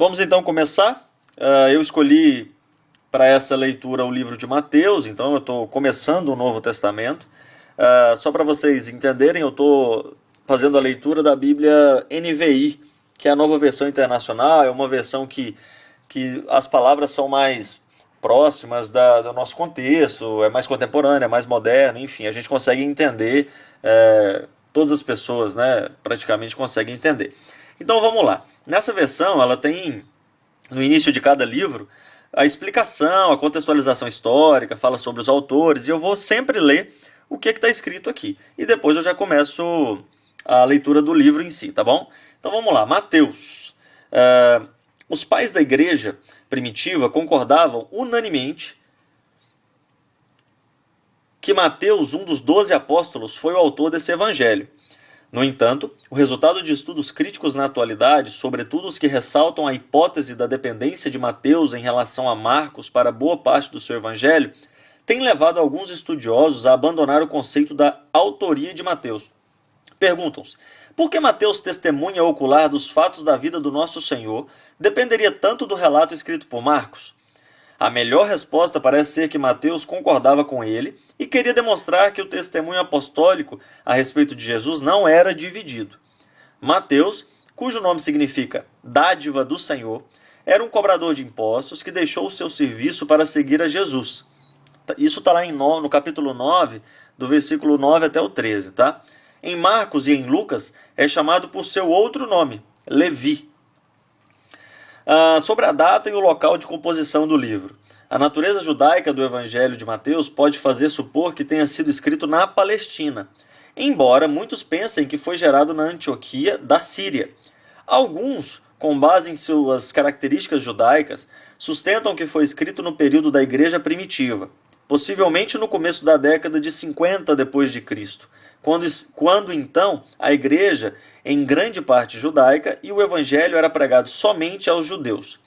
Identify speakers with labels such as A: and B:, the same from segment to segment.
A: Vamos então começar. Eu escolhi para essa leitura o livro de Mateus, então eu estou começando o Novo Testamento. Só para vocês entenderem, eu estou fazendo a leitura da Bíblia NVI, que é a nova versão internacional, é uma versão que as palavras são mais próximas do nosso contexto, é mais contemporânea, é mais moderno, enfim, a gente consegue entender, todas as pessoas, né, praticamente conseguem entender. Então vamos lá. Nessa versão, ela tem, no início de cada livro, a explicação, a contextualização histórica, fala sobre os autores, e eu vou sempre ler o que está escrito aqui. E depois eu já começo a leitura do livro em si, tá bom? Então vamos lá, Mateus. Os pais da igreja primitiva concordavam unanimemente que Mateus, um dos 12 apóstolos, foi o autor desse evangelho. No entanto, o resultado de estudos críticos na atualidade, sobretudo os que ressaltam a hipótese da dependência de Mateus em relação a Marcos para boa parte do seu evangelho, tem levado alguns estudiosos a abandonar o conceito da autoria de Mateus. Perguntam-se, por que Mateus, testemunha ocular dos fatos da vida do nosso Senhor, dependeria tanto do relato escrito por Marcos? A melhor resposta parece ser que Mateus concordava com ele e queria demonstrar que o testemunho apostólico a respeito de Jesus não era dividido. Mateus, cujo nome significa dádiva do Senhor, era um cobrador de impostos que deixou o seu serviço para seguir a Jesus. Isso está lá no capítulo 9, do versículo 9 até o 13, tá? Em Marcos e em Lucas é chamado por seu outro nome, Levi. Sobre a data e o local de composição do livro. A natureza judaica do Evangelho de Mateus pode fazer supor que tenha sido escrito na Palestina, embora muitos pensem que foi gerado na Antioquia da Síria. Alguns, com base em suas características judaicas, sustentam que foi escrito no período da Igreja primitiva, possivelmente no começo da década de 50 depois de Cristo, quando então a Igreja em grande parte judaica e o Evangelho era pregado somente aos judeus.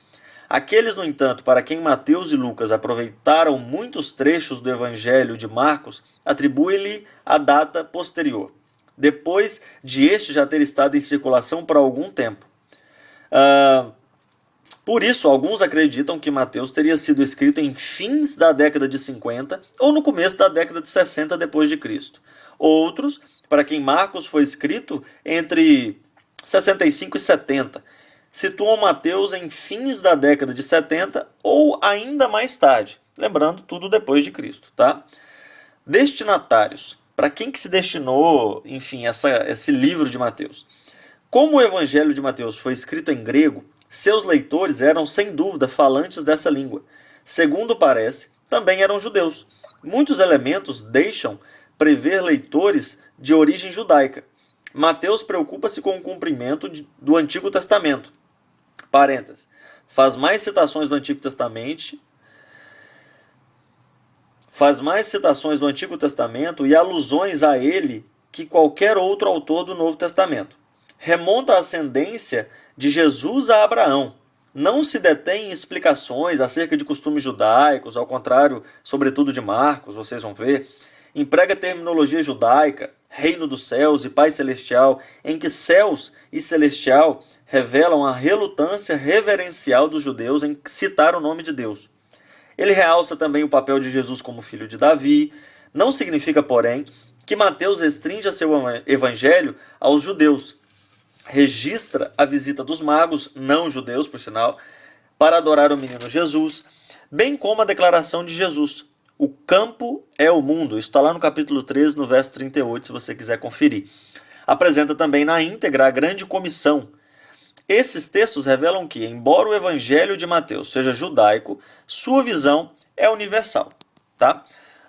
A: Aqueles, no entanto, para quem Mateus e Lucas aproveitaram muitos trechos do Evangelho de Marcos, atribuem-lhe a data posterior, depois de este já ter estado em circulação por algum tempo. Por isso, alguns acreditam que Mateus teria sido escrito em fins da década de 50 ou no começo da década de 60 depois de Cristo. Outros, para quem Marcos foi escrito entre 65 e 70, situam Mateus em fins da década de 70 ou ainda mais tarde, lembrando tudo depois de Cristo, tá? Destinatários, para quem que se destinou, enfim, esse livro de Mateus? Como o Evangelho de Mateus foi escrito em grego, seus leitores eram sem dúvida falantes dessa língua. Segundo parece, também eram judeus. Muitos elementos deixam prever leitores de origem judaica. Mateus preocupa-se com o cumprimento do Antigo Testamento. Parênteses. Faz mais citações do Antigo Testamento e alusões a ele que qualquer outro autor do Novo Testamento. Remonta a ascendência de Jesus a Abraão. Não se detém em explicações acerca de costumes judaicos, ao contrário, sobretudo de Marcos, vocês vão ver. Emprega terminologia judaica, reino dos céus e Pai celestial, em que céus e celestial revelam a relutância reverencial dos judeus em citar o nome de Deus. Ele realça também o papel de Jesus como filho de Davi. Não significa, porém, que Mateus restringe seu evangelho aos judeus. Registra a visita dos magos, não judeus, por sinal, para adorar o menino Jesus, bem como a declaração de Jesus. O campo é o mundo. Isso está lá no capítulo 13, no verso 38, se você quiser conferir. Apresenta também na íntegra a grande comissão. Esses textos revelam que, embora o evangelho de Mateus seja judaico, sua visão é universal. Tá?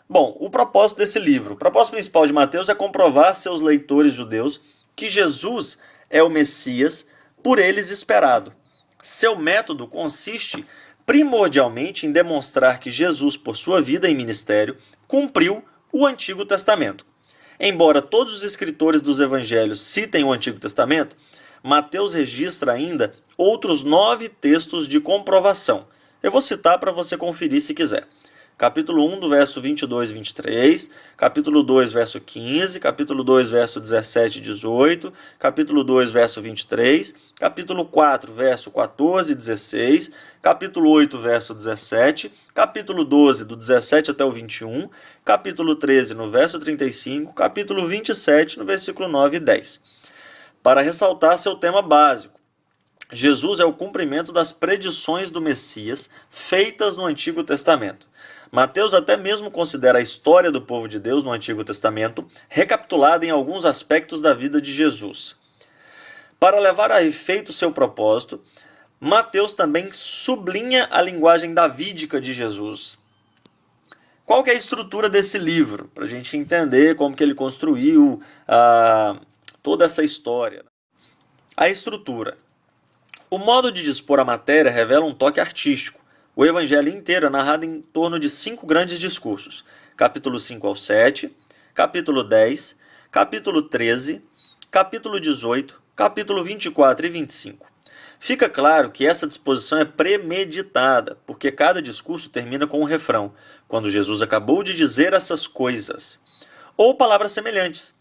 A: Bom, o propósito desse livro. O propósito principal de Mateus é comprovar a seus leitores judeus que Jesus é o Messias por eles esperado. Seu método consiste primordialmente em demonstrar que Jesus, por sua vida e ministério, cumpriu o Antigo Testamento. Embora todos os escritores dos evangelhos citem o Antigo Testamento, Mateus registra ainda outros 9 textos de comprovação. Eu vou citar para você conferir se quiser. Capítulo 1, do verso 22 e 23, capítulo 2, verso 15, capítulo 2, verso 17 e 18, capítulo 2, verso 23, capítulo 4, verso 14 e 16, capítulo 8, verso 17, capítulo 12, do 17 até o 21, capítulo 13, no verso 35, capítulo 27, no versículo 9 e 10. Para ressaltar seu tema básico, Jesus é o cumprimento das predições do Messias feitas no Antigo Testamento. Mateus até mesmo considera a história do povo de Deus no Antigo Testamento recapitulada em alguns aspectos da vida de Jesus. Para levar a efeito seu propósito, Mateus também sublinha a linguagem davídica de Jesus. Qual que é a estrutura desse livro? Para a gente entender como que ele construiu toda essa história. A estrutura. O modo de dispor a matéria revela um toque artístico. O evangelho inteiro é narrado em torno de 5 grandes discursos. Capítulo 5 ao 7, capítulo 10, capítulo 13, capítulo 18, capítulo 24 e 25. Fica claro que essa disposição é premeditada, porque cada discurso termina com um refrão, quando Jesus acabou de dizer essas coisas, ou palavras semelhantes.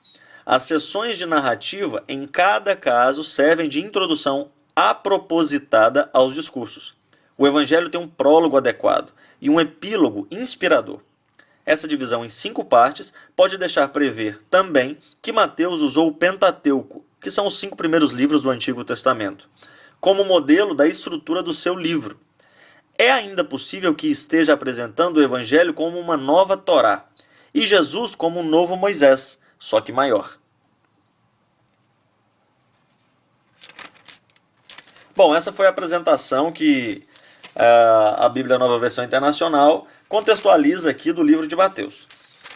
A: As sessões de narrativa, em cada caso, servem de introdução apropositada aos discursos. O Evangelho tem um prólogo adequado e um epílogo inspirador. Essa divisão em 5 partes pode deixar prever também que Mateus usou o Pentateuco, que são os 5 primeiros livros do Antigo Testamento, como modelo da estrutura do seu livro. É ainda possível que esteja apresentando o Evangelho como uma nova Torá e Jesus como um novo Moisés, só que maior. Bom, essa foi a apresentação que a Bíblia Nova Versão Internacional contextualiza aqui do livro de Mateus.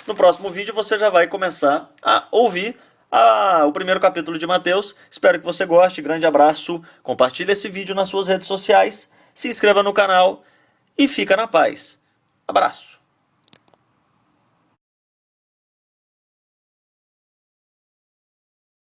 A: No próximo vídeo você já vai começar a ouvir o primeiro capítulo de Mateus. Espero que você goste. Grande abraço. Compartilhe esse vídeo nas suas redes sociais. Se inscreva no canal e fica na paz. Abraço.